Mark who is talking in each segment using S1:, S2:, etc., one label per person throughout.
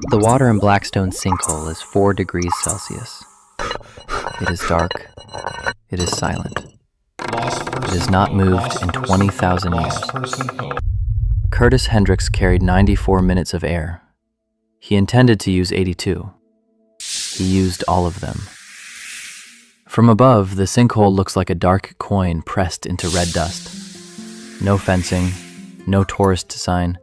S1: The water in Blackstone's sinkhole is 4 degrees Celsius. It is dark. It is silent. It has not moved in 20,000 years. Curtis Hendricks carried 94 minutes of air. He intended to use 82. He used all of them. From above, the sinkhole looks like a dark coin pressed into red dust. No fencing, no tourist sign,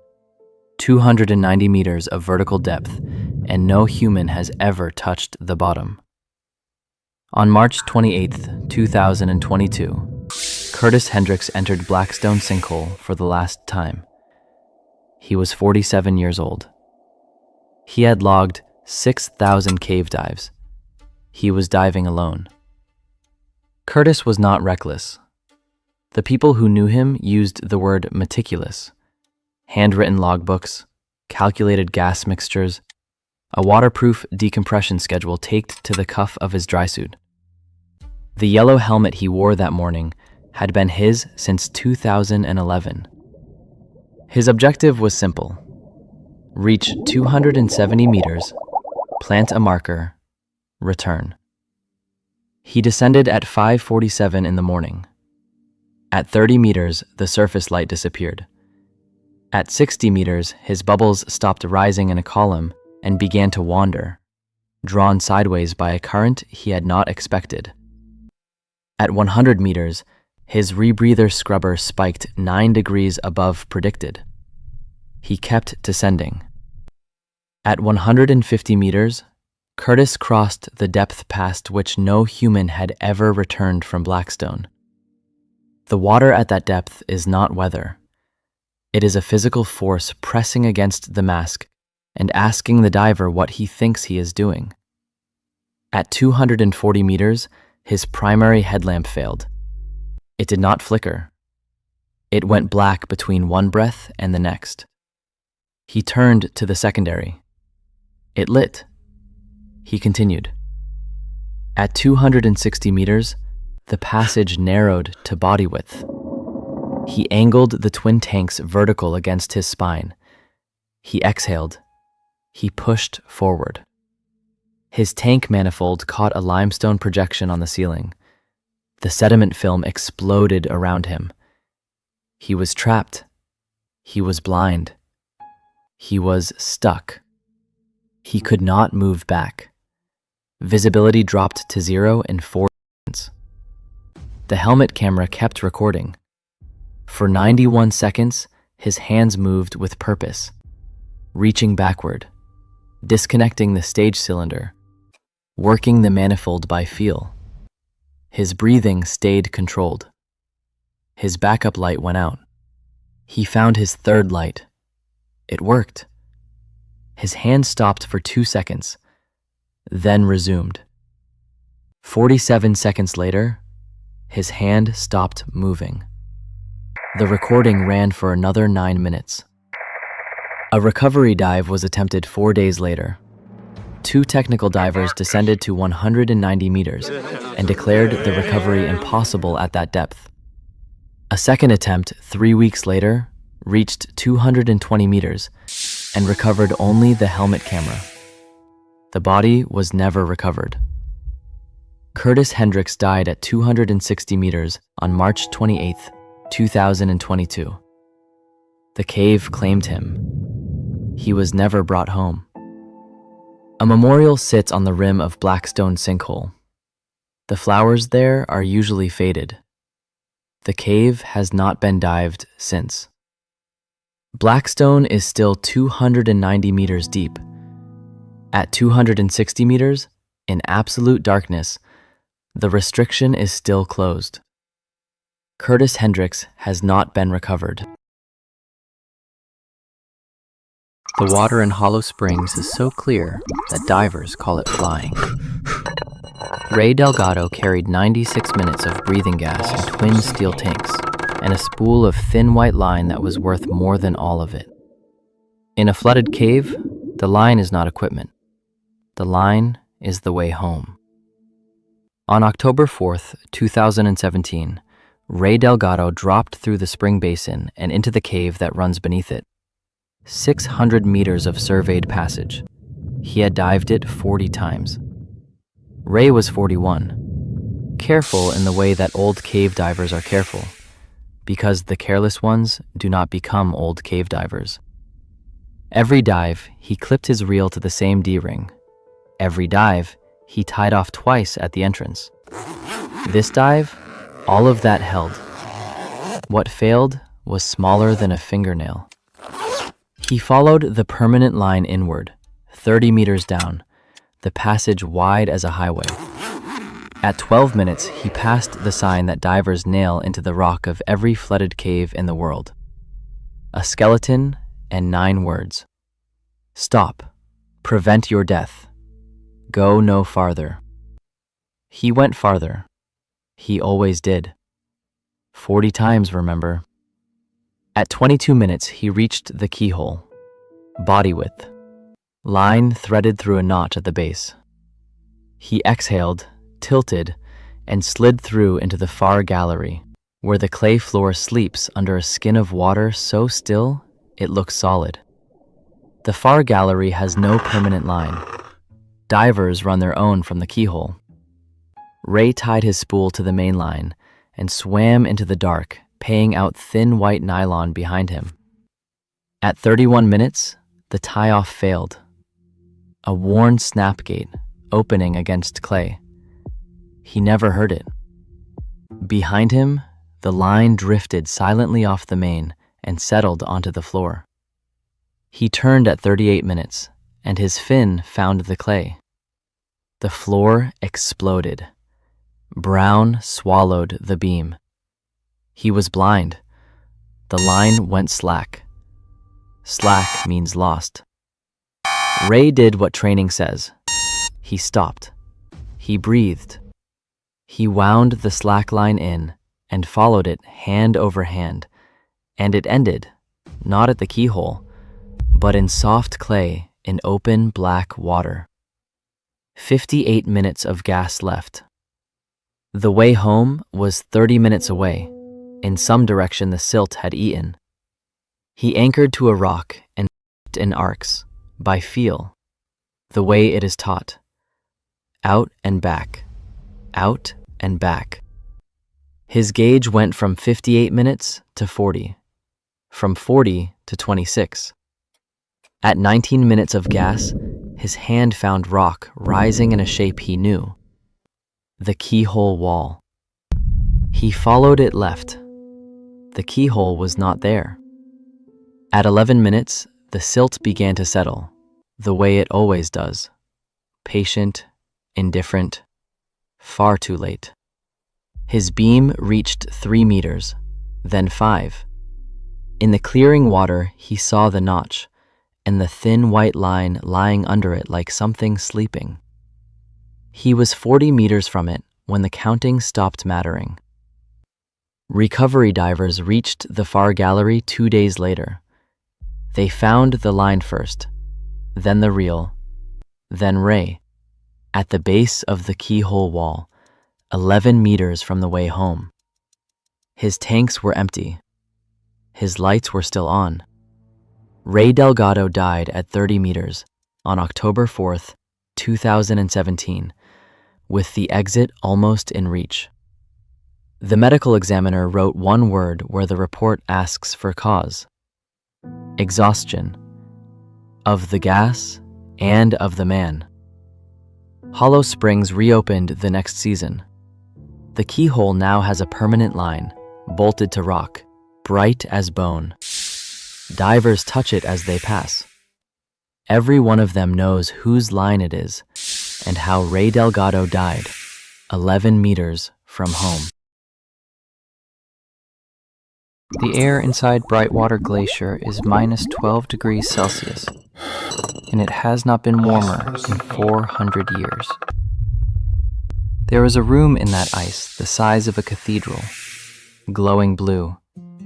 S1: 290 meters of vertical depth, and no human has ever touched the bottom. On March 28, 2022, Curtis Hendricks entered Blackstone sinkhole for the last time. He was 47 years old. He had logged 6,000 cave dives. He was diving alone. Curtis was not reckless. The people who knew him used the word meticulous. Handwritten logbooks, calculated gas mixtures, a waterproof decompression schedule taped to the cuff of his dry suit. The yellow helmet he wore that morning had been his since 2011. His objective was simple: reach 270 meters, plant a marker, return. He descended at 5:47 in the morning. At 30 meters, the surface light disappeared. At 60 meters, his bubbles stopped rising in a column and began to wander, drawn sideways by a current he had not expected. At 100 meters, his rebreather scrubber spiked 9 degrees above predicted. He kept descending. At 150 meters, Curtis crossed the depth past which no human had ever returned from Blackstone. The water at that depth is not weather. It is a physical force pressing against the mask and asking the diver what he thinks he is doing. At 240 meters, his primary headlamp failed. It did not flicker. It went black between one breath and the next. He turned to the secondary. It lit. He continued. At 260 meters, the passage narrowed to body width. He angled the twin tanks vertical against his spine. He exhaled. He pushed forward. His tank manifold caught a limestone projection on the ceiling. The sediment film exploded around him. He was trapped. He was blind. He was stuck. He could not move back. Visibility dropped to 0 in 4 seconds. The helmet camera kept recording. For 91 seconds, his hands moved with purpose, reaching backward, disconnecting the stage cylinder, working the manifold by feel. His breathing stayed controlled. His backup light went out. He found his third light. It worked. His hand stopped for 2 seconds, then resumed. 47 seconds later, his hand stopped moving. The recording ran for another 9 minutes. A recovery dive was attempted 4 days later. 2 technical divers descended to 190 meters and declared the recovery impossible at that depth. A second attempt 3 weeks later reached 220 meters and recovered only the helmet camera. The body was never recovered. Curtis Hendricks died at 260 meters on March 28, 2022. The cave claimed him. He was never brought home. A memorial sits on the rim of Blackstone sinkhole. The flowers there are usually faded. The cave has not been dived since. Blackstone is still 290 meters deep. At 260 meters, in absolute darkness, the restriction is still closed. Curtis Hendricks has not been recovered. The water in Hollow Springs is so clear that divers call it flying. Ray Delgado carried 96 minutes of breathing gas in twin steel tanks and a spool of thin white line that was worth more than all of it. In a flooded cave, the line is not equipment. The line is the way home. On October 4th, 2017, Ray Delgado dropped through the spring basin and into the cave that runs beneath it. 600 meters of surveyed passage, He had dived it 40 times. Ray was 41, careful in the way that old cave divers are careful, because the careless ones do not become old cave divers. Every dive, he clipped his reel to the same D-ring. Every dive, he tied off twice at the entrance. This dive, all of that held. What failed was smaller than a fingernail. He followed the permanent line inward, 30 meters down, the passage wide as a highway. At 12 minutes, he passed the sign that divers nail into the rock of every flooded cave in the world. A skeleton and 9 words. Stop. Prevent your death. Go no farther. He went farther. He always did. 40 times, remember. At 22 minutes, he reached the keyhole. Body width. Line threaded through a notch at the base. He exhaled, tilted, and slid through into the far gallery, where the clay floor sleeps under a skin of water so still it looks solid. The far gallery has no permanent line. Divers run their own from the keyhole. Ray tied his spool to the main line and swam into the dark, paying out thin white nylon behind him. At 31 minutes, the tie-off failed. A worn snap gate opening against clay. He never heard it. Behind him, the line drifted silently off the main and settled onto the floor. He turned at 38 minutes, and his fin found the clay. The floor exploded. Brown swallowed the beam. He was blind. The line went slack. Slack means lost. Ray did what training says. He stopped. He breathed. He wound the slack line in and followed it hand over hand, and it ended, not at the keyhole, but in soft clay in open black water. 58 minutes of gas left. The way home was 30 minutes away. In some direction the silt had eaten. He anchored to a rock and in arcs, by feel, the way it is taught. Out and back, out and back. His gauge went from 58 minutes to 40, from 40 to 26. At 19 minutes of gas, his hand found rock rising in a shape he knew. The keyhole wall. He followed it left. The keyhole was not there. At 11 minutes, the silt began to settle, the way it always does. Patient, indifferent, far too late. His beam reached 3 meters, then 5. In the clearing water, he saw the notch, and the thin white line lying under it like something sleeping. He was 40 meters from it when the counting stopped mattering. Recovery divers reached the far gallery 2 days later. They found the line first, then the reel, then Ray, at the base of the keyhole wall, 11 meters from the way home. His tanks were empty. His lights were still on. Ray Delgado died at 30 meters on October 4th, 2017, with the exit almost in reach. The medical examiner wrote one word where the report asks for cause. Exhaustion. Of the gas and of the man. Hollow Springs reopened the next season. The keyhole now has a permanent line, bolted to rock, bright as bone. Divers touch it as they pass. Every one of them knows whose line it is and how Ray Delgado died, 11 meters from home. The air inside Brightwater Glacier is minus 12 degrees Celsius, and it has not been warmer in 400 years. There is a room in that ice the size of a cathedral, glowing blue,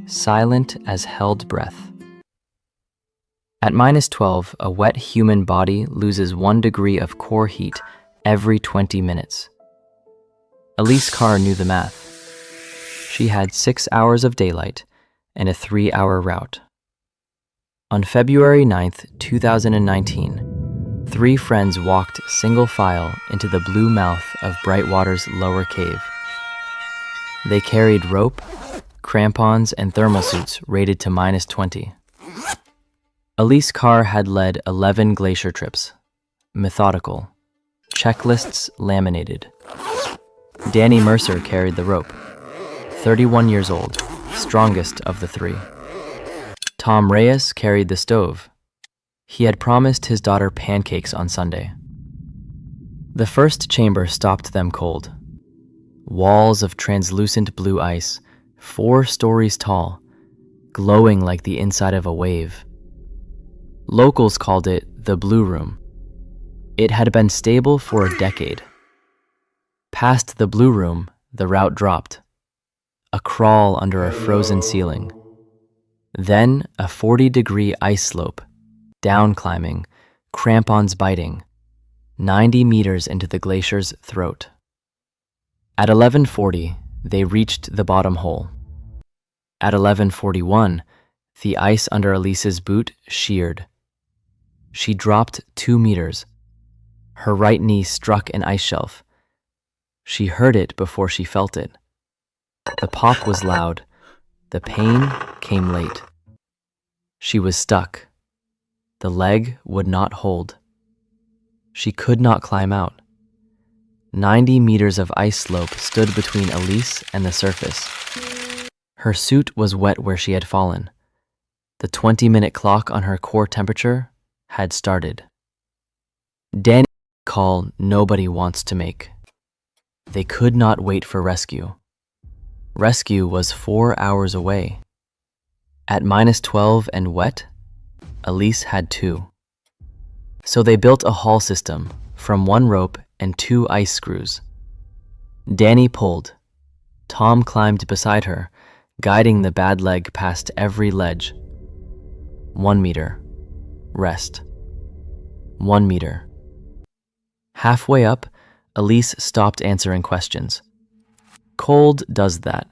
S1: silent as held breath. At minus 12, a wet human body loses 1 degree of core heat every 20 minutes. Elise Carr knew the math. She had 6 hours of daylight and a 3-hour route. On February 9th, 2019, 3 friends walked single file into the blue mouth of Brightwater's lower cave. They carried rope, crampons, and thermal suits rated to -20. Elise Carr had led 11 glacier trips, methodical, checklists laminated. Danny Mercer carried the rope, 31 years old, strongest of the 3. Tom Reyes carried the stove. He had promised his daughter pancakes on Sunday. The first chamber stopped them cold. Walls of translucent blue ice, 4 stories tall, glowing like the inside of a wave. Locals called it the Blue Room. It had been stable for a decade. Past the Blue Room, the route dropped. A crawl under a frozen ceiling. Then a 40-degree ice slope, down climbing, crampons biting, 90 meters into the glacier's throat. At 11:40, they reached the bottom hole. At 11:41, the ice under Elise's boot sheared. She dropped 2 meters. Her right knee struck an ice shelf. She heard it before she felt it. The pop was loud. The pain came late. She was stuck. The leg would not hold. She could not climb out. 90 meters of ice slope stood between Elise and the surface. Her suit was wet where she had fallen. The 20-minute clock on her core temperature had started. Danny call nobody wants to make. They could not wait for rescue. Rescue was 4 hours away. At -12 and wet, Elise had 2. So they built a haul system from 1 rope and 2 ice screws. Danny pulled. Tom climbed beside her, guiding the bad leg past every ledge. 1 meter. Rest. 1 meter. Halfway up, Elise stopped answering questions. Cold does that.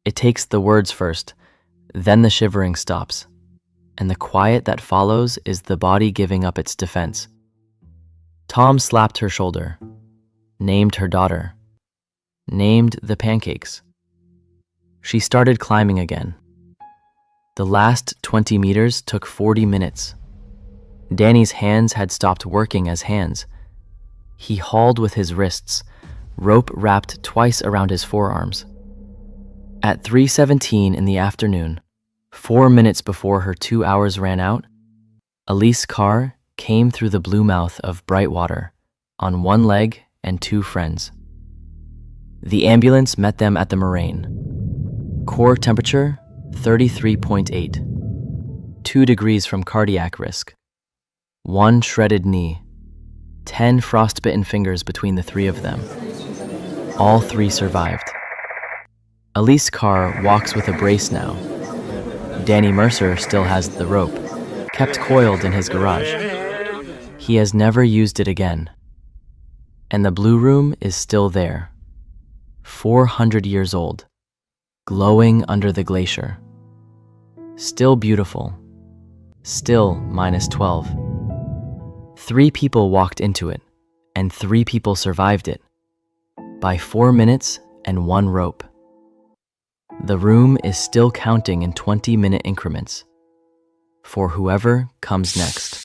S1: It takes the words first, then the shivering stops, and the quiet that follows is the body giving up its defense. Tom slapped her shoulder, named her daughter, named the pancakes. She started climbing again. The last 20 meters took 40 minutes. Danny's hands had stopped working as hands. He hauled with his wrists, rope wrapped twice around his forearms. At 3:17 in the afternoon, 4 minutes before her 2 hours ran out, Elise Carr came through the blue mouth of Brightwater on 1 leg and 2 friends. The ambulance met them at the moraine. Core temperature, 33.8. 2 degrees from cardiac risk. 1 shredded knee. 10 frostbitten fingers between the 3 of them. All 3 survived. Elise Carr walks with a brace now. Danny Mercer still has the rope, kept coiled in his garage. He has never used it again. And the Blue Room is still there, 400 years old, glowing under the glacier. Still beautiful, still -12. 3 people walked into it, and 3 people survived it, by 4 minutes and 1 rope. The room is still counting in 20-minute increments for whoever comes next.